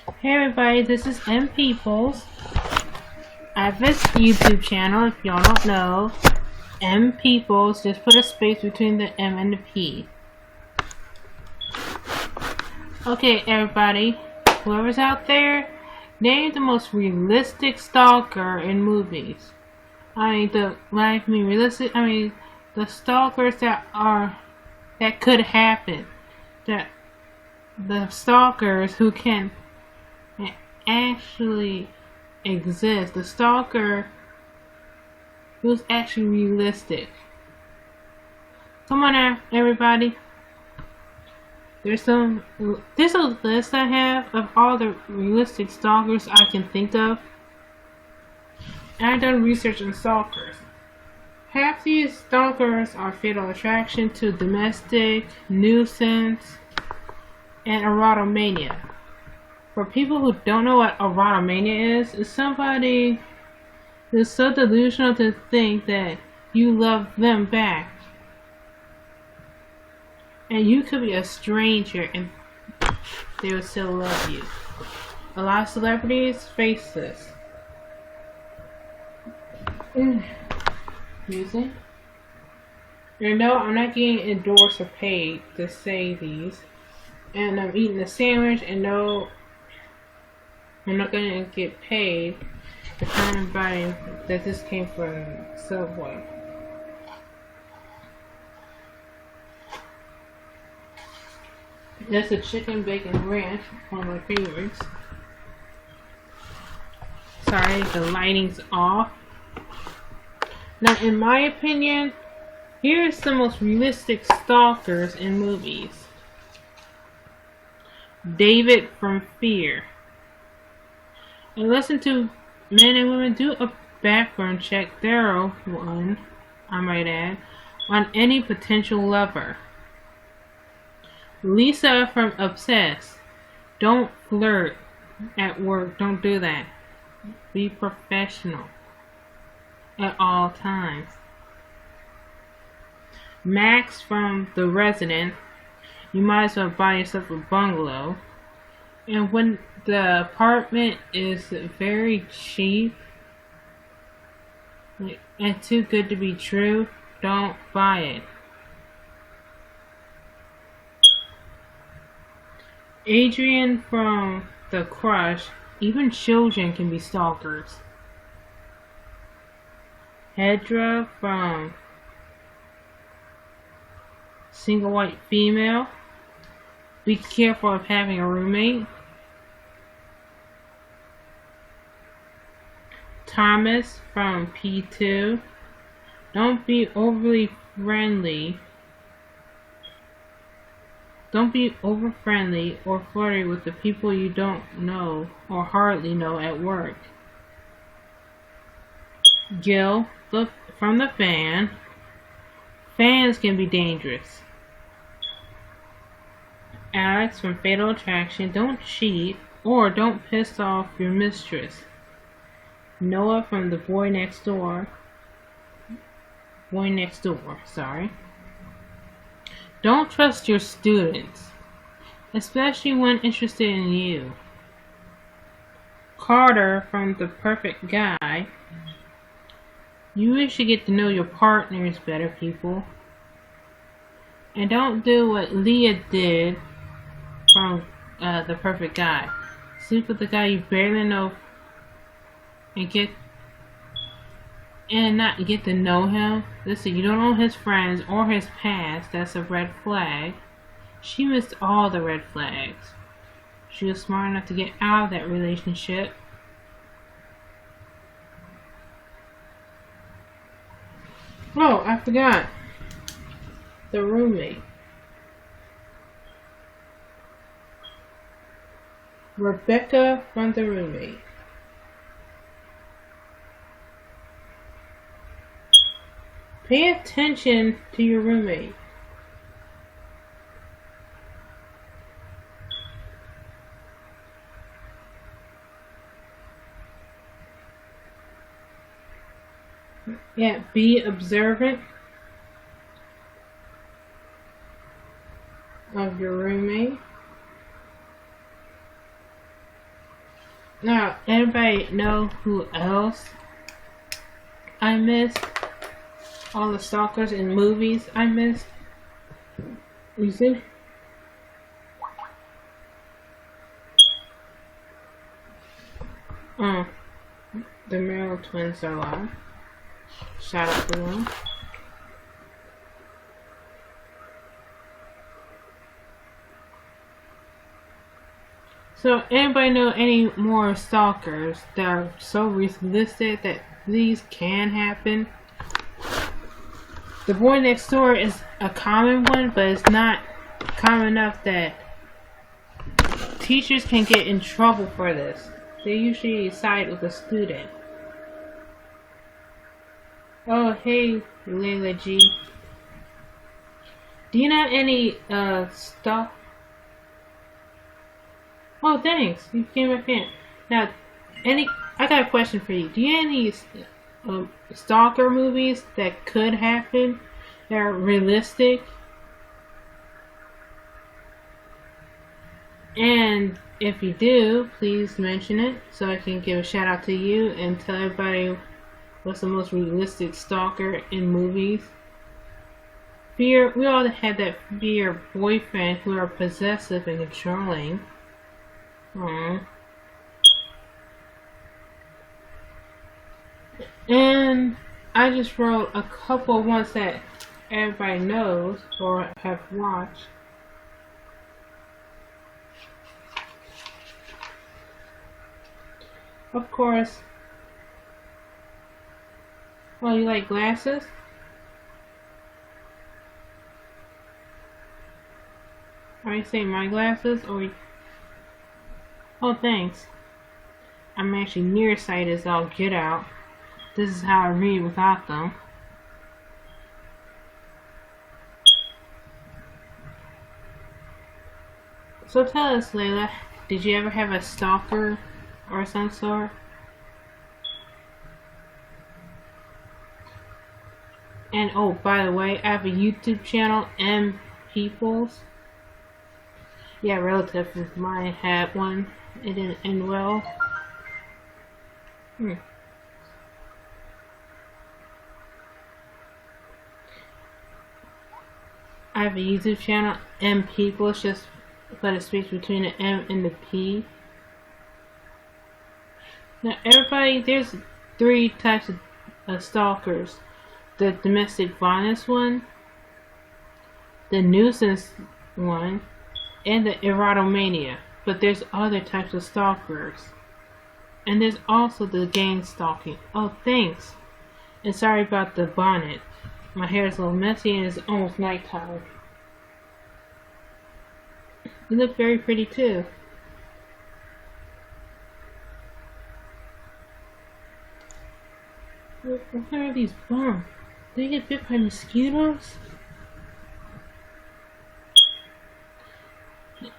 Hey everybody, this is M Peoples. I have this YouTube channel, if y'all don't know. M Peoples, just put a space between the M and the P. Okay everybody, whoever's out there, name the most realistic stalker in movies. When I mean realistic, I mean the stalkers that could happen. The stalkers who can actually exist. The stalker who's actually realistic. Come on now, everybody. There's a list I have of all the realistic stalkers I can think of. I've done research on stalkers. Half these stalkers are fatal attraction to domestic, nuisance, and erotomania. For people who don't know what erotomania is somebody who's so delusional to think that you love them back. And you could be a stranger and they would still love you. A lot of celebrities face this. Music. And no, I'm not getting endorsed or paid to say these. And I'm eating a sandwich, and no, I'm not gonna get paid to tell anybody that this came from Subway. That's a chicken bacon ranch, one of my favorites. Sorry, the lighting's off. Now, in my opinion, here's the most realistic stalkers in movies. David from Fear. And listen to men and women do a background check, thorough one, I might add, on any potential lover. Lisa from Obsessed. Don't flirt at work. Don't do that. Be professional at all times. Max from The Resident. You might as well buy yourself a bungalow. And when the apartment is very cheap and too good to be true, don't buy it. Adrian from The Crush. Even children can be stalkers. Hedra from Single White Female. Be careful of having a roommate. Thomas from P2. Don't be overly friendly. Don't be over friendly or flirty with the people you don't know or hardly know at work. Gil from The Fan. Fans can be dangerous. Alex from Fatal Attraction. Don't cheat or don't piss off your mistress. Noah from The Boy Next Door. Sorry. Don't trust your students, especially when interested in you. Carter from The Perfect Guy. You should get to know your partners better, people. And don't do what Leah did from The Perfect Guy. Sleep with the guy you barely know and not get to know him. Listen, you don't know his friends or his past. That's a red flag. She missed all the red flags. She was smart enough to get out of that relationship. Oh, I forgot. The roommate. Rebecca from The Roommate. Pay attention to your roommate. Yeah, be observant of your roommate. Now, anybody know who else I missed? All the stalkers in movies I missed. You see? The Merrill twins are alive. Shout out to them. So, anybody know any more stalkers that are so realistic that these can happen? The boy next door is a common one, but it's not common enough that teachers can get in trouble for this. They usually side with the student. Oh, hey, Layla G. Do you know any stuff? Oh, thanks. You became a fan. Now, I got a question for you. Do you have any stalker movies that could happen that are realistic? And if you do, please mention it so I can give a shout out to you and tell everybody what's the most realistic stalker in movies. We all have that fear boyfriend who are possessive and controlling. And I just wrote a couple ones that everybody knows or have watched. Of course. Oh, you like glasses? Are you saying my glasses or? Oh, thanks. I'm actually nearsighted as all get out. This is how I read without them. So tell us, Layla, did you ever have a stalker or some sort? And oh, by the way, I have a YouTube channel, M Peoples. Yeah, relative of mine had one. It didn't end well. I have a YouTube channel, M Peoples, just put a space between the M and the P. Now, everybody, there's 3 types of stalkers. The domestic violence one, the nuisance one, and the erotomania. But there's other types of stalkers. And there's also the gang stalking. Oh, thanks. And sorry about the bonnet. My hair is a little messy and it's almost nighttime. You look very pretty too. What are these bumps? Did you get bit by mosquitoes?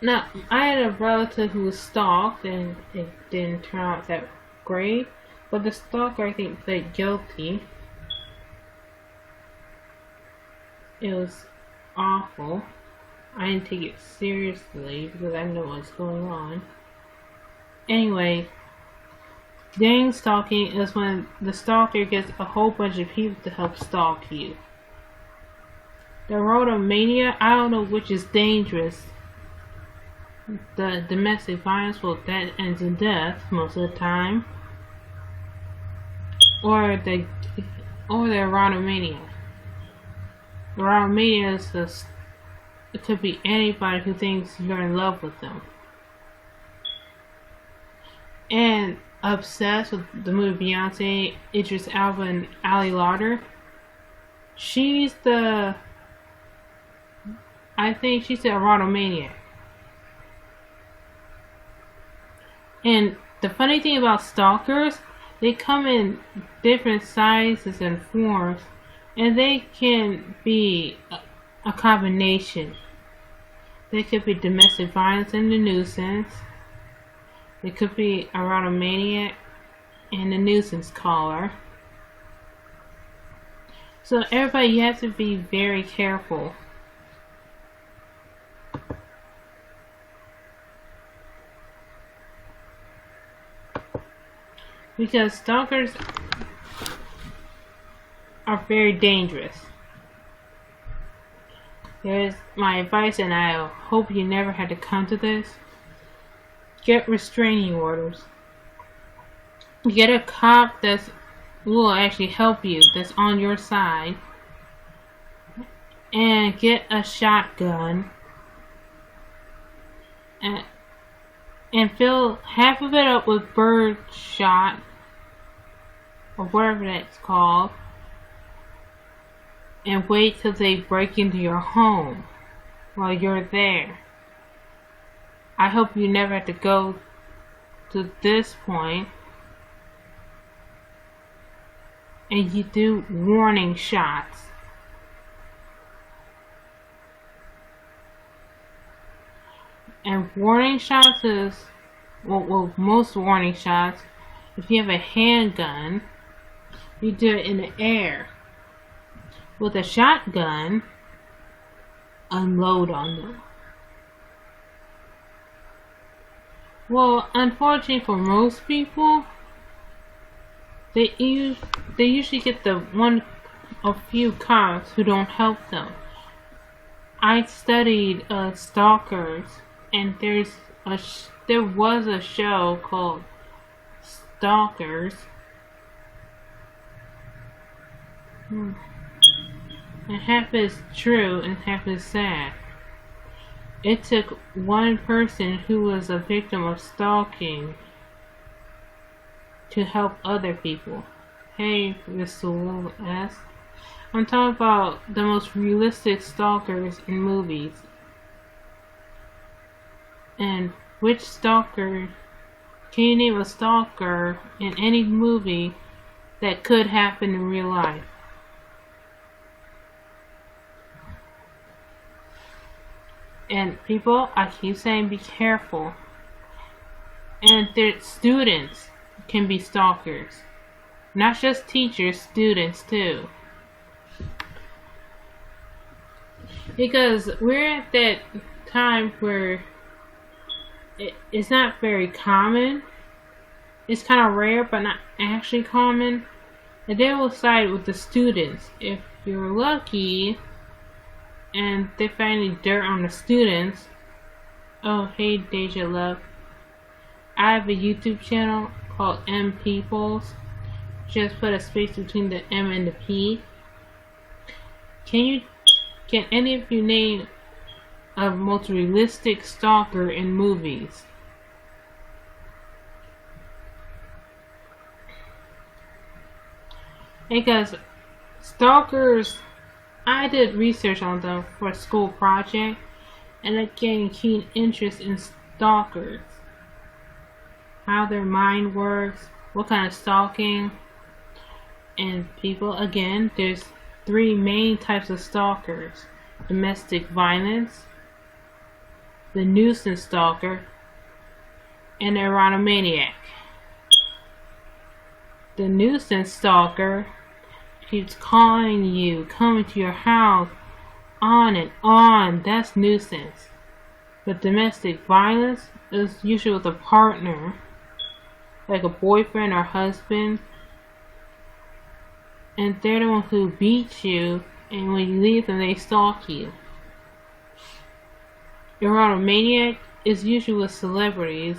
Now, I had a relative who was stalked and it didn't turn out that great. But the stalker, I think, pled guilty. It was awful. I didn't take it seriously because I know what's going on. Anyway, gang stalking is when the stalker gets a whole bunch of people to help stalk you. The erotomania, I don't know which is dangerous. The domestic violence, well, that ends in death most of the time. Or the erotomania. Erotomania is just, it could be anybody who thinks you're in love with them. And obsessed with the movie Beyonce, Idris Elba, and Ali Lauder. She's the, I think she's the erotomaniac. And the funny thing about stalkers, they come in different sizes and forms, and they can be a combination. They could be domestic violence and the nuisance. They could be erotomaniac and the nuisance caller. So everybody, you have to be very careful. because stalkers are very dangerous. Here's my advice, and I hope you never had to come to this. Get restraining orders. Get a cop that will actually help you, that's on your side. And get a shotgun. And fill half of it up with bird shot, or whatever that's called. And wait till they break into your home while you're there. I hope you never have to go to this point. And you do warning shots. And warning shots is, well, most warning shots, if you have a handgun, you do it in the air. With a shotgun, unload on them. Well, unfortunately for most people, they usually get a few cops who don't help them. I studied Stalkers, and there was a show called Stalkers. And half is true and half is sad. It took one person who was a victim of stalking to help other people. Hey, Mr. Will S. I'm talking about the most realistic stalkers in movies. And which stalker, can you name a stalker in any movie that could happen in real life? And people, I keep saying be careful. And their students can be stalkers. Not just teachers, students too. Because we're at that time where it's not very common. It's kind of rare, but not actually common. And they will side with the students. If you're lucky and they find any dirt on the students. Oh, hey Deja Love. I have a YouTube channel called M Peoples. Just put a space between the M and the P. Can any of you name a most realistic stalker in movies? Because stalkers, I did research on them for a school project, and I gained keen interest in stalkers. How their mind works, what kind of stalking. And people, again, there's 3 main types of stalkers. Domestic violence, the nuisance stalker, and the erotomaniac. The nuisance stalker keeps calling you, coming to your house, on and on. That's nuisance. But domestic violence is usually with a partner, like a boyfriend or husband, and they're the one who beats you, and when you leave them, they stalk you. Erotomaniac is usually with celebrities,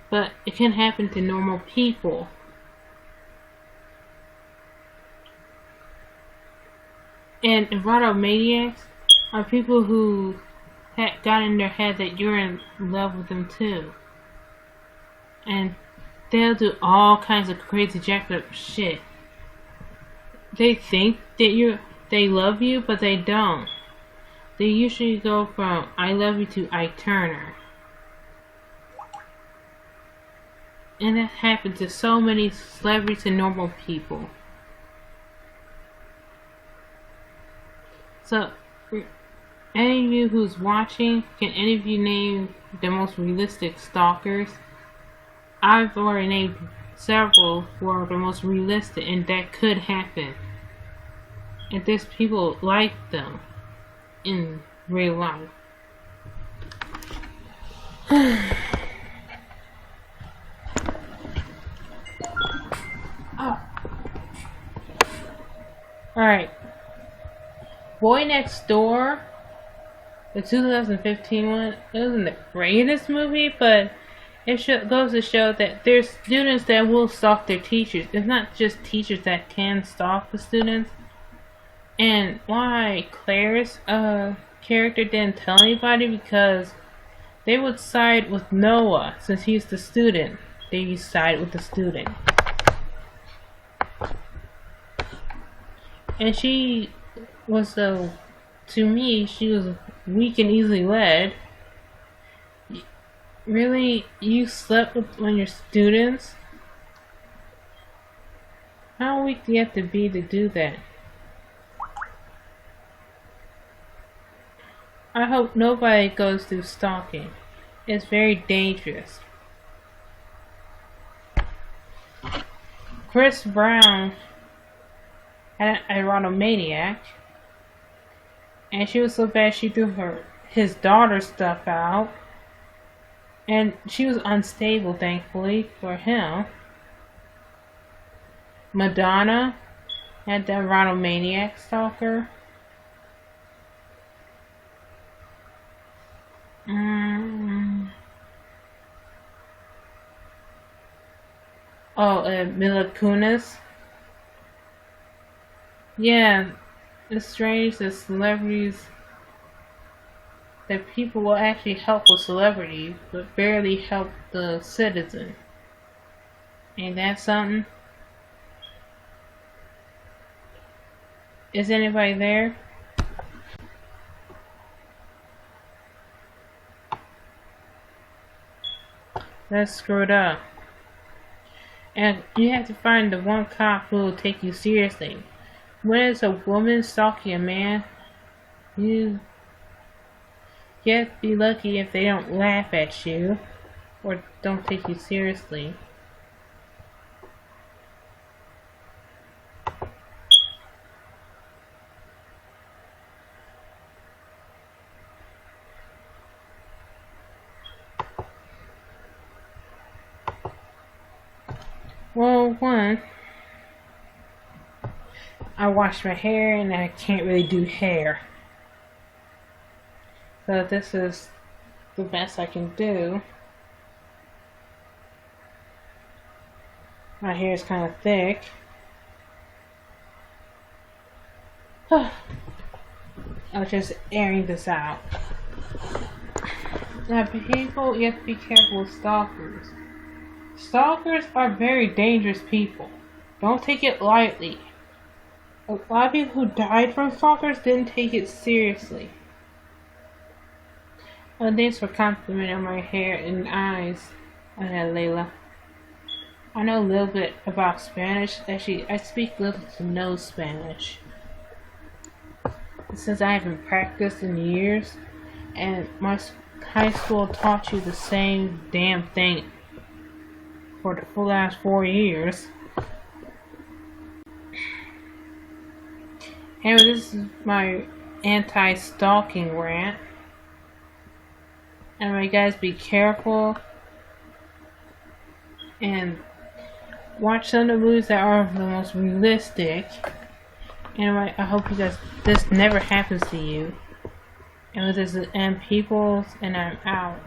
but it can happen to normal people. And erotomaniacs are people who got in their head that you're in love with them too. And they'll do all kinds of crazy jacked up shit. They think that they love you, but they don't. They usually go from I love you to I Turner. And that happens to so many celebrities and normal people. So, any of you who's watching, can any of you name the most realistic stalkers? I've already named several who are the most realistic, and that could happen. And there's people like them in real life. Alright. Boy Next Door, the 2015 one, it wasn't the greatest movie, but it goes to show that there's students that will stalk their teachers. It's not just teachers that can stalk the students. And why Claire's character didn't tell anybody, because they would side with Noah since he's the student. They side with the student. And she was to me, she was weak and easily led. Really? You slept with one of your students? How weak do you have to be to do that? I hope nobody goes through stalking. It's very dangerous. Chris Brown had an erotomaniac, and she was so bad she threw his daughter's stuff out, and she was unstable, thankfully for him. Madonna had the erotomaniac stalker. Mila Kunis. Yeah, it's strange that people will actually help a celebrity, but barely help the citizen. Ain't that something? Is anybody there? That's screwed up. And you have to find the one cop who will take you seriously. When it's a woman stalking a man, you have to be lucky if they don't laugh at you or don't take you seriously. Well, one, I wash my hair and I can't really do hair. So this is the best I can do. My hair is kind of thick. I was just airing this out. Now, people, you have to be careful with stalkers. Stalkers are very dangerous people. Don't take it lightly. A lot of people who died from stalkers didn't take it seriously. Oh, thanks for complimenting my hair and eyes. Layla. I know a little bit about Spanish. Actually, I speak little to no Spanish. Since I haven't practiced in years, and my high school taught you the same damn thing for the last 4 years. Anyway, this is my anti-stalking rant. Anyway, guys, be careful and watch some of the movies that are the most realistic. Anyway, I hope you guys, this never happens to you. And this is M Peoples, and I'm out.